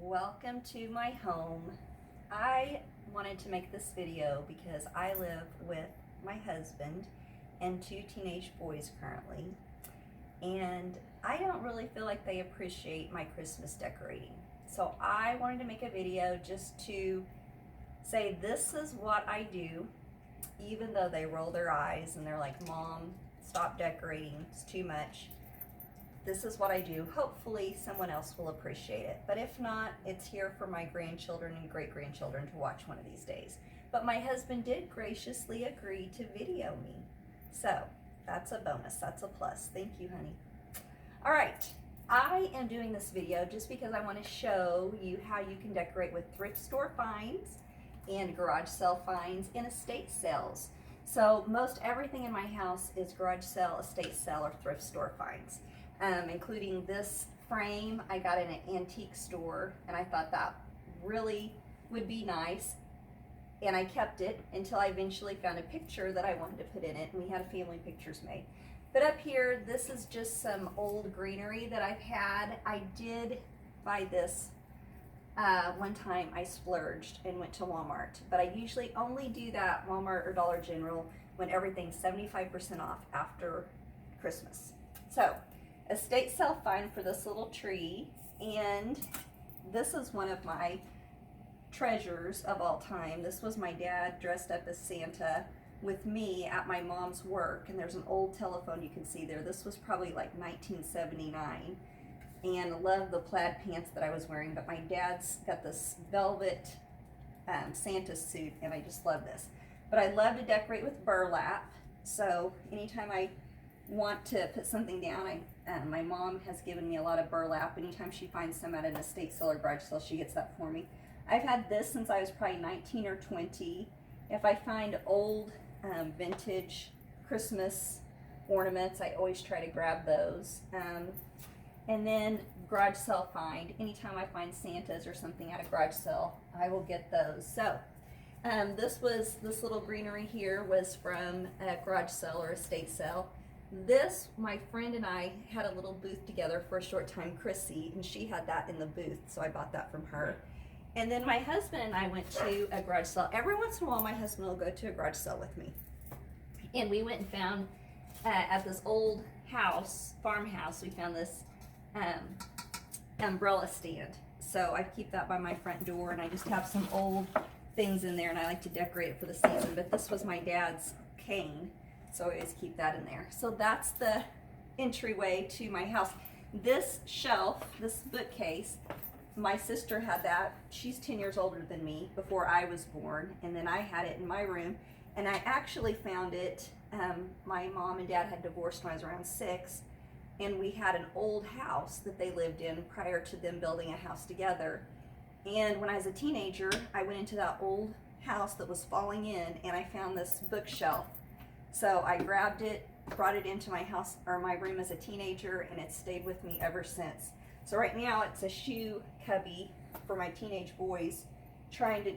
Welcome to my home. I wanted to make this video because I live with my husband and two teenage boys currently, and I don't really feel like they appreciate my Christmas decorating. So I wanted to make a video just to say this is what I do, even though they roll their eyes and they're like, "Mom, stop decorating, it's too much." This is what I do. Hopefully someone else will appreciate it. But if not, it's here for my grandchildren and great-grandchildren to watch one of these days. But my husband did graciously agree to video me. So that's a bonus, that's a plus. Thank you, honey. All right, I am doing this video just because I want to show you how you can decorate with thrift store finds and garage sale finds and estate sales. So most everything in my house is garage sale, estate sale, or thrift store finds. Including this frame I got in an antique store, and I thought that really would be nice, and I kept it until I eventually found a picture that I wanted to put in it, and we had family pictures made. But up here, this is just some old greenery that I've had. I did buy this one time. I splurged and went to Walmart, but I usually only do that Walmart or Dollar General when everything's 75% off after Christmas. So estate sale find for this little tree, and this is one of my treasures of all time. This was my dad dressed up as Santa with me at my mom's work, and there's an old telephone you can see there. This was probably like 1979, and I love the plaid pants that I was wearing, but my dad's got this velvet Santa suit, and I just love this. But I love to decorate with burlap, so anytime I want to put something down, my mom has given me a lot of burlap. Anytime she finds some at an estate sale or garage sale, she gets that for me. I've had this since I was probably 19 or 20. If I find old vintage Christmas ornaments, I always try to grab those. And then garage sale find. Anytime I find Santas or something at a garage sale, I will get those. So this little greenery here was from a garage sale or estate sale. This, my friend and I had a little booth together for a short time, Chrissy, and she had that in the booth, so I bought that from her. And then my husband and I went to a garage sale. Every once in a while, my husband will go to a garage sale with me. And we went and found, at this old house, farmhouse, we found this umbrella stand. So I keep that by my front door, and I just have some old things in there, and I like to decorate it for the season. But this was my dad's cane, so I always keep that in there. So that's the entryway to my house. This shelf, this bookcase, my sister had that. She's 10 years older than me, before I was born, and then I had it in my room. And I actually found it, my mom and dad had divorced when I was around 6, and we had an old house that they lived in prior to them building a house together. And when I was a teenager, I went into that old house that was falling in, and I found this bookshelf. So I grabbed it, brought it into my house or my room as a teenager, and it's stayed with me ever since. So right now it's a shoe cubby for my teenage boys, trying to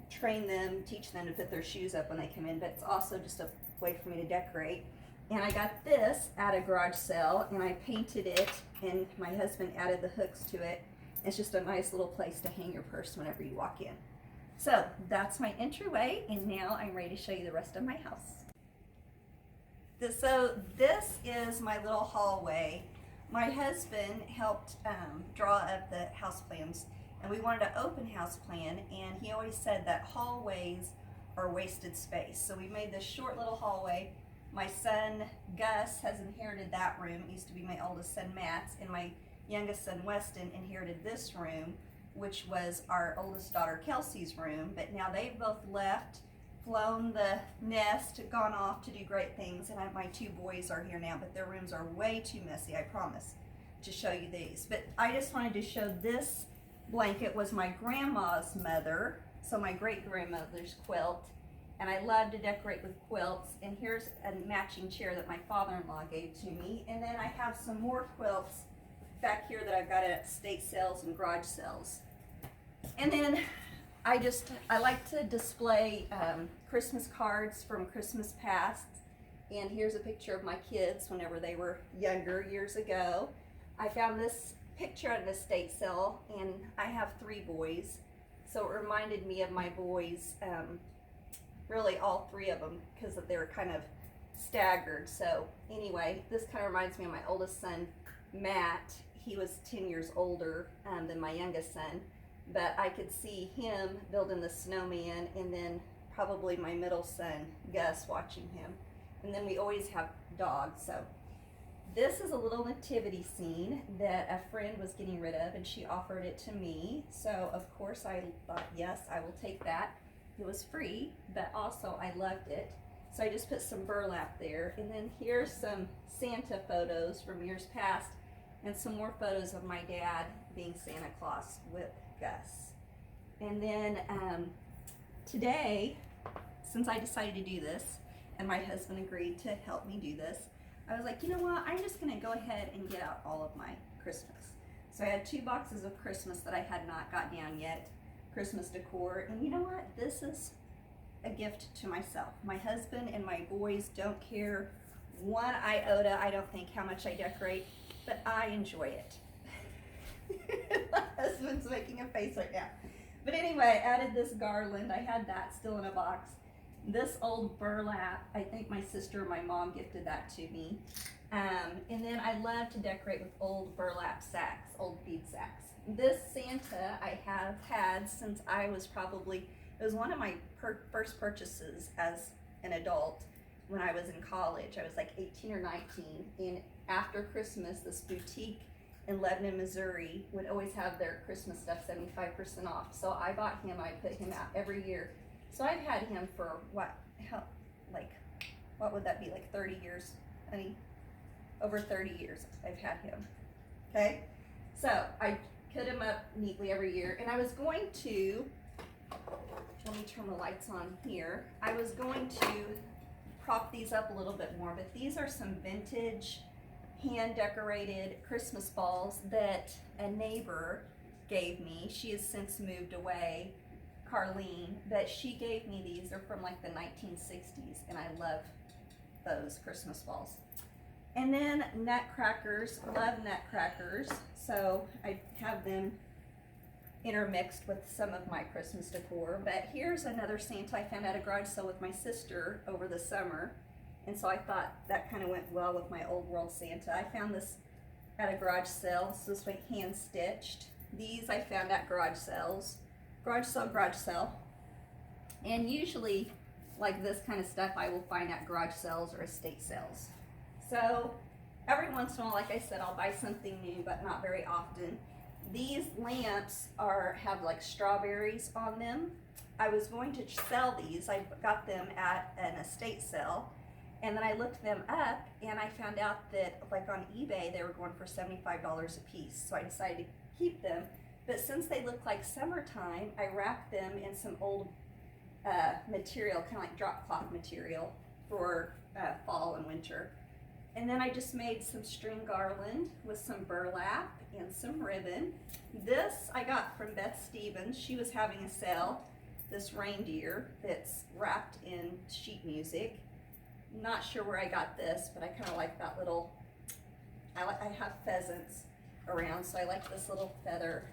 train them, teach them to put their shoes up when they come in, but it's also just a way for me to decorate. And I got this at a garage sale, and I painted it, and my husband added the hooks to it. It's just a nice little place to hang your purse whenever you walk in. So that's my entryway, and now I'm ready to show you the rest of my house. So this is my little hallway. My husband helped draw up the house plans, and we wanted an open house plan, and he always said that hallways are wasted space. So we made this short little hallway. My son Gus has inherited that room. It used to be my oldest son Matt's, and my youngest son Weston inherited this room, which was our oldest daughter Kelsey's room. But now they've both left, flown the nest, gone off to do great things, and my two boys are here now, but their rooms are way too messy, I promise, to show you these. But I just wanted to show this blanket was my grandma's mother, so my great-grandmother's quilt, and I love to decorate with quilts. And here's a matching chair that my father-in-law gave to me, and then I have some more quilts back here that I've got at estate sales and garage sales. And then I like to display Christmas cards from Christmas past, and here's a picture of my kids whenever they were younger, years ago. I found this picture at an estate sale, and I have 3 boys, so it reminded me of my boys, really all 3 of them, because they were kind of staggered. So anyway, this kind of reminds me of my oldest son, Matt. He was 10 years older than my youngest son, but I could see him building the snowman, and then probably my middle son, Gus, watching him. And then we always have dogs. So this is a little nativity scene that a friend was getting rid of, and she offered it to me. So of course I thought, yes, I will take that. It was free, but also I loved it. So I just put some burlap there. And then here's some Santa photos from years past, and some more photos of my dad being Santa Claus with Gus. And then today, since I decided to do this, and my husband agreed to help me do this, I was like, you know what, I'm just gonna go ahead and get out all of my Christmas. So I had 2 boxes of Christmas that I had not got down yet, Christmas decor, and you know what, this is a gift to myself. My husband and my boys don't care 1 iota, I don't think, how much I decorate, but I enjoy it. My husband's making a face right now. But anyway, I added this garland. I had that still in a box. This old burlap, I think my sister or my mom gifted that to me. And then I love to decorate with old burlap sacks, old bead sacks. This Santa I have had since I was probably, it was one of my first purchases as an adult when I was in college. I was like 18 or 19, and after Christmas, this boutique in Lebanon, Missouri would always have their Christmas stuff 75% off. So I bought him, I put him out every year. So I've had him for what would that be, like 30 years, honey? Over 30 years I've had him, okay? So I put him up neatly every year, and I was going to, let me turn the lights on here. I was going to prop these up a little bit more, but these are some vintage hand decorated Christmas balls that a neighbor gave me. She has since moved away, Carlene, but she gave me these. They're from like the 1960s, and I love those Christmas balls. And then nutcrackers, love nutcrackers, so I have them intermixed with some of my Christmas decor. But here's another Santa I found at a garage sale with my sister over the summer, and so I thought that kind of went well with my old world Santa. I found this at a garage sale. This was hand stitched. These I found at garage sales. Garage sale. And usually, like this kind of stuff, I will find at garage sales or estate sales. So every once in a while, like I said, I'll buy something new, but not very often. These lamps have like strawberries on them. I was going to sell these. I got them at an estate sale, and then I looked them up, and I found out that like on eBay they were going for $75 a piece. So I decided to keep them. But since they look like summertime, I wrapped them in some old material, kind of like drop cloth material for fall and winter. And then I just made some string garland with some burlap and some ribbon. This I got from Beth Stevens. She was having a sale, this reindeer that's wrapped in sheet music. Not sure where I got this, but I kind of like that little, I have pheasants around, so I like this little feather.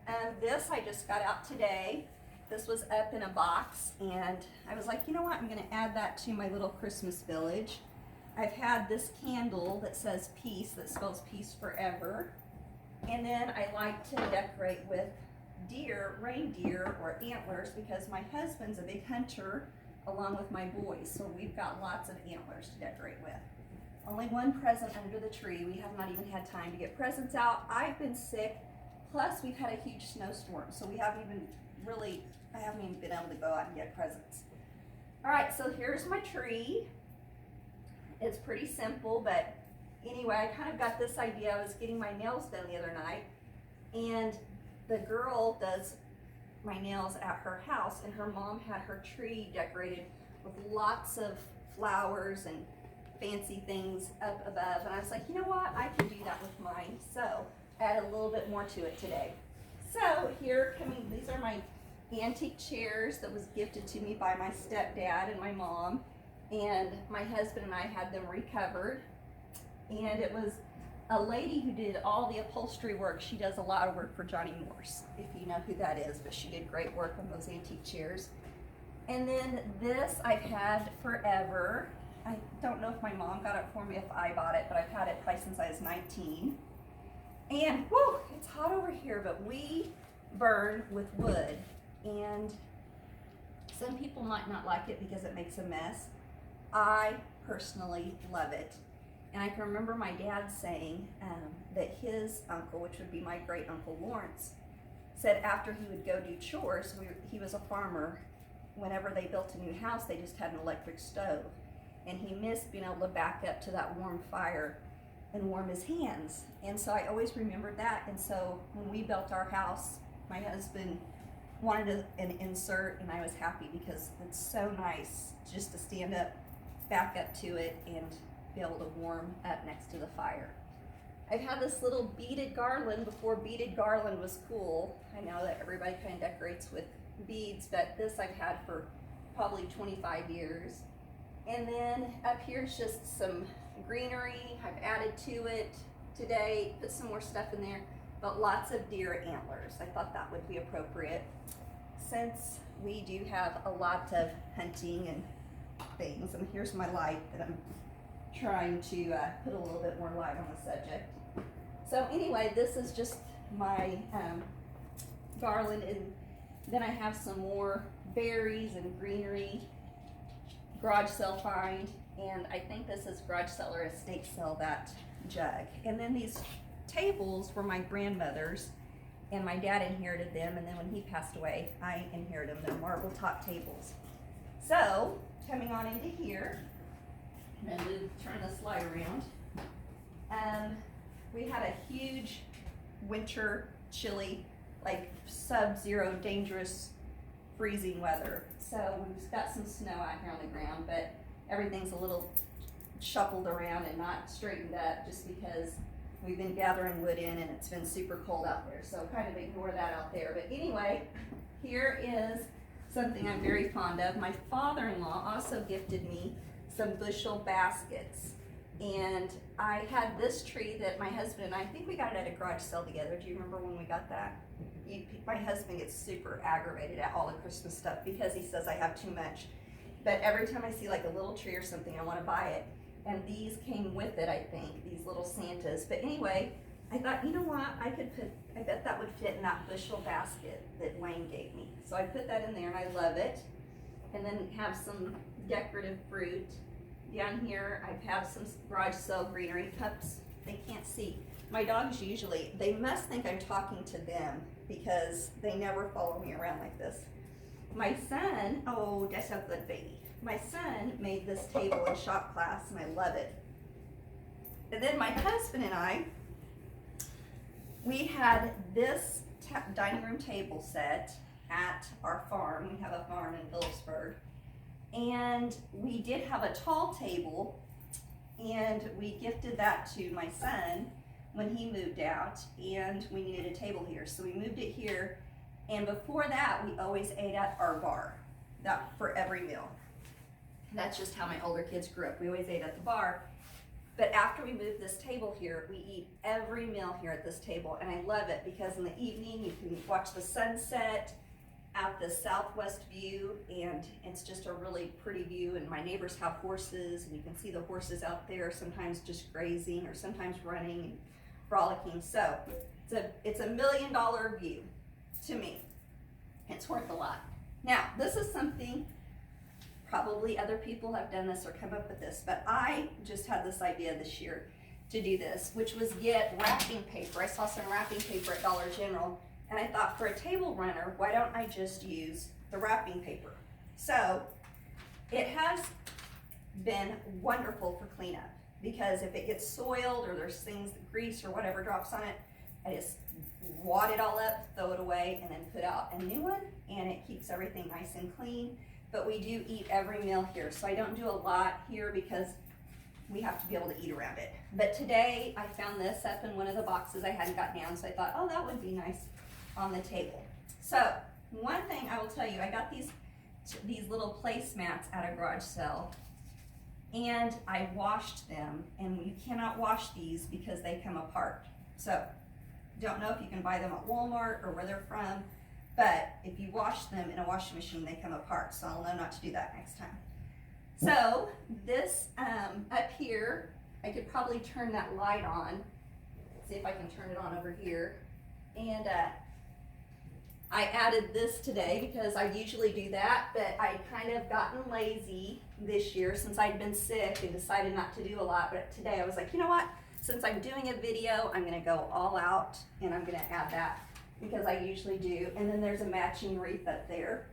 And this I just got out today. This was up in a box, and I was like, you know what, I'm gonna add that to my little Christmas village. I've had this candle that says peace, that spells peace forever. And then I like to decorate with reindeer or antlers, because my husband's a big hunter along with my boys. So we've got lots of antlers to decorate with. Only one present under the tree. We have not even had time to get presents out. I've been sick, plus we've had a huge snowstorm. So I haven't even been able to go out and get presents. All right, so here's my tree. It's pretty simple, but anyway, I kind of got this idea. I was getting my nails done the other night, and the girl does my nails at her house, and her mom had her tree decorated with lots of flowers and fancy things up above, and I was like, you know what, I can do that with mine. So add a little bit more to it today. So these are my antique chairs that was gifted to me by my stepdad and my mom, and my husband and I had them recovered, and it was a lady who did all the upholstery work. She does a lot of work for Johnny Morse, if you know who that is, but she did great work on those antique chairs. And then this I've had forever. I don't know if my mom got it for me, if I bought it, but I've had it probably since I was 19. And whoo, it's hot over here, but we burn with wood. And some people might not like it because it makes a mess. I personally love it. And I can remember my dad saying that his uncle, which would be my great uncle Lawrence, said after he would go do chores, he was a farmer, whenever they built a new house, they just had an electric stove. And he missed being able to back up to that warm fire and warm his hands. And so I always remembered that. And so when we built our house, my husband wanted an insert, and I was happy because it's so nice just to stand up, back up to it, and be able to warm up next to the fire. I've had this little beaded garland before beaded garland was cool. I know that everybody kind of decorates with beads, but this I've had for probably 25 years. And then up here's just some greenery. I've added to it today, put some more stuff in there, but lots of deer antlers. I thought that would be appropriate since we do have a lot of hunting and things. And here's my light that I'm trying to put a little bit more light on the subject. So anyway, this is just my garland, and then I have some more berries and greenery, garage sale find, and I think this is garage sale or estate sale, that jug. And then these tables were my grandmother's, and my dad inherited them, and then when he passed away, I inherited them. They're marble top tables. So coming on into here, I'm gonna turn the slide around. We had a huge winter, chilly, like sub-zero, dangerous, freezing weather. So we've got some snow out here on the ground, but everything's a little shuffled around and not straightened up just because we've been gathering wood in and it's been super cold out there. So kind of ignore that out there. But anyway, here is something I'm very fond of. My father-in-law also gifted me some bushel baskets. And I had this tree that my husband and I think we got it at a garage sale together. Do you remember when we got that? My husband gets super aggravated at all the Christmas stuff because he says I have too much. But every time I see like a little tree or something, I want to buy it. And these came with it, I think, these little Santas. But anyway, I thought, you know what, I bet that would fit in that bushel basket that Wayne gave me. So I put that in there and I love it. And then have some decorative fruit. Down here, I have some garage sale greenery cups. They can't see. My dogs usually, they must think I'm talking to them because they never follow me around like this. My son, oh, that's a good baby. My son made this table in shop class and I love it. And then my husband and I, we had this dining room table set at our farm. We have a farm in Phillipsburg. And we did have a tall table, and we gifted that to my son when he moved out, and we needed a table here. So we moved it here, and before that, we always ate at our bar, that for every meal. That's just how my older kids grew up. We always ate at the bar. But after we moved this table here, we eat every meal here at this table, and I love it because in the evening, you can watch the sunset out the southwest view, and it's just a really pretty view. And my neighbors have horses, and you can see the horses out there, sometimes just grazing or sometimes running and frolicking. So it's a $1 million view to me. It's worth a lot. Now, this is something probably other people have done this or come up with this, but I just had this idea this year to do this, which was get wrapping paper. I saw some wrapping paper at Dollar General, and I thought, for a table runner, why don't I just use the wrapping paper? So it has been wonderful for cleanup because if it gets soiled or there's things, grease or whatever drops on it, I just wad it all up, throw it away, and then put out a new one, and it keeps everything nice and clean. But we do eat every meal here, so I don't do a lot here because we have to be able to eat around it. But today I found this up in one of the boxes I hadn't got down, so I thought, oh, that would be nice on the table. So one thing I will tell you, I got these little placemats at a garage sale, and I washed them, and you cannot wash these because they come apart. So, don't know if you can buy them at Walmart or where they're from, but if you wash them in a washing machine, they come apart, so I'll know not to do that next time. So, this up here, I could probably turn that light on. See if I can turn it on over here. And I added this today because I usually do that, but I kind of gotten lazy this year since I'd been sick and decided not to do a lot. But today I was like, you know what? Since I'm doing a video, I'm gonna go all out and I'm gonna add that because I usually do. And then there's a matching wreath up there.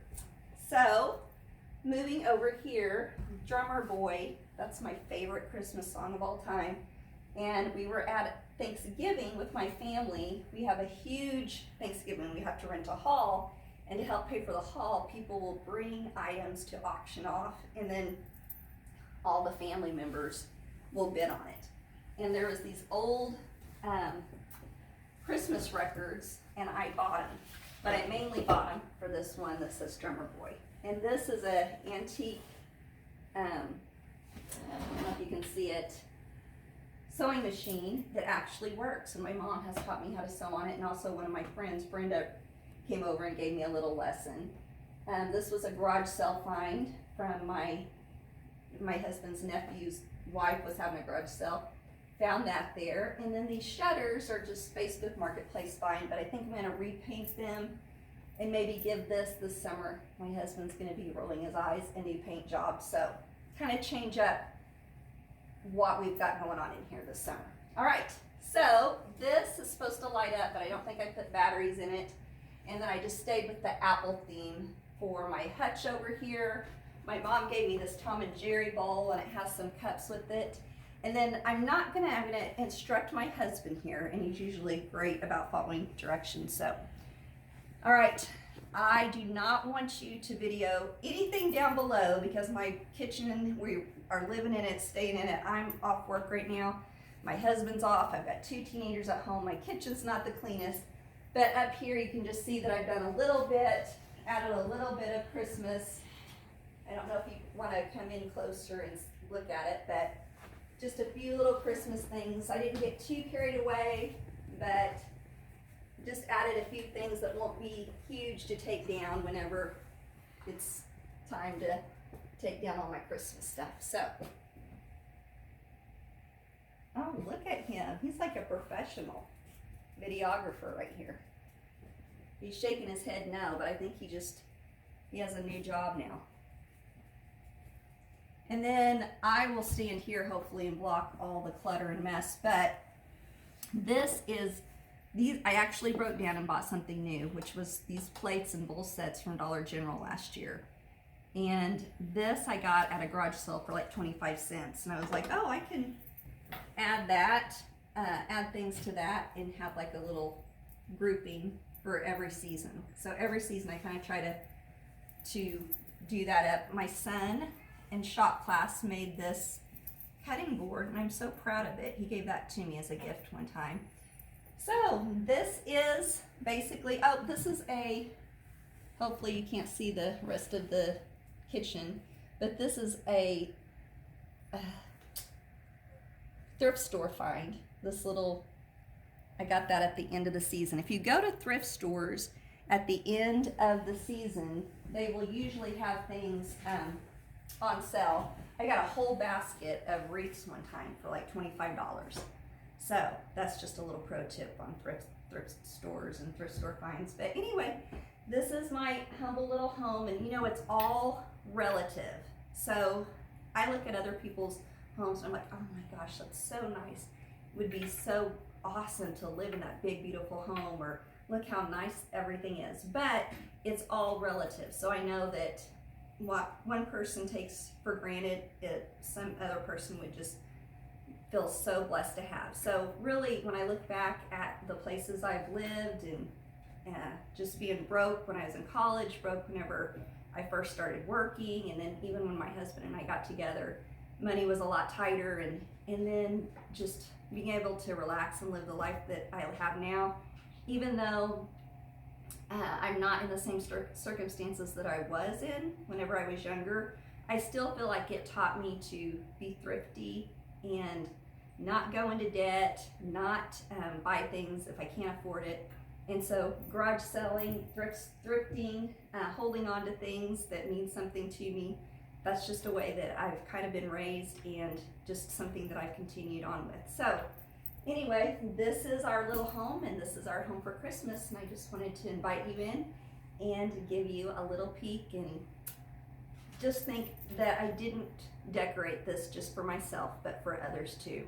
So, moving over here, Drummer Boy, that's my favorite Christmas song of all time. And we were at Thanksgiving with my family. We have a huge Thanksgiving. We have to rent a hall, and to help pay for the hall, people will bring items to auction off, and then all the family members will bid on it. And there was these old Christmas records, and I bought them, but I mainly bought them for this one that says Drummer Boy. And this is an antique, I don't know if you can see it, sewing machine that actually works, and my mom has taught me how to sew on it, and also one of my friends, Brenda, came over and gave me a little lesson. This was a garage sale find from my husband's nephew's wife was having a garage sale. Found that there, and then these shutters are just Facebook Marketplace find, but I think I'm going to repaint them and maybe give this summer. My husband's going to be rolling his eyes, a new paint job, so kind of change up what we've got going on in here this summer. All right, so this is supposed to light up, but I don't think I put batteries in it. And then I just stayed with the apple theme for my hutch over here. My mom gave me this Tom and Jerry bowl, and it has some cups with it. And then I'm gonna instruct my husband here, and he's usually great about following directions. So, all right, I do not want you to video anything down below because my kitchen, we are living in it, staying in it. I'm off work right now. My husband's off. I've got 2 teenagers at home. My kitchen's not the cleanest. But up here you can just see that I've done a little bit, added a little bit of Christmas. I don't know if you want to come in closer and look at it, but just a few little Christmas things. I didn't get too carried away, but just added a few things that won't be huge to take down whenever it's time to take down all my Christmas stuff. So, oh, look at him. He's like a professional videographer right here. He's shaking his head no, but I think he has a new job now. And then I will stand here hopefully and block all the clutter and mess, but I actually broke down and bought something new, which was these plates and bowl sets from Dollar General last year. And this I got at a garage sale for like 25 cents. And I was like, oh, I can add that, add things to that and have like a little grouping for every season. So every season I kind of try to do that up. My son in shop class made this cutting board, and I'm so proud of it. He gave that to me as a gift one time. So this is basically, oh, this is hopefully you can't see the rest of the kitchen, but this is a thrift store find. I got that at the end of the season. If you go to thrift stores at the end of the season, they will usually have things on sale. I got a whole basket of wreaths one time for like $25. So that's just a little pro tip on thrift stores and thrift store finds. But anyway, this is my humble little home, and you know, it's all relative. So I look at other people's homes and I'm like, oh my gosh, that's so nice. It would be so awesome to live in that big, beautiful home, or look how nice everything is. But it's all relative. So I know that what one person takes for granted, some other person would just feel so blessed to have. So really, when I look back at the places I've lived and just being broke when I was in college, broke whenever I first started working, and then even when my husband and I got together, money was a lot tighter, and then just being able to relax and live the life that I have now, even though I'm not in the same circumstances that I was in whenever I was younger, I still feel like it taught me to be thrifty and not go into debt, not buy things if I can't afford it. And so garage selling, thrifting, holding on to things that mean something to me, that's just a way that I've kind of been raised and just something that I've continued on with. So anyway, this is our little home, and this is our home for Christmas, and I just wanted to invite you in and give you a little peek, and just think that I didn't decorate this just for myself, but for others too.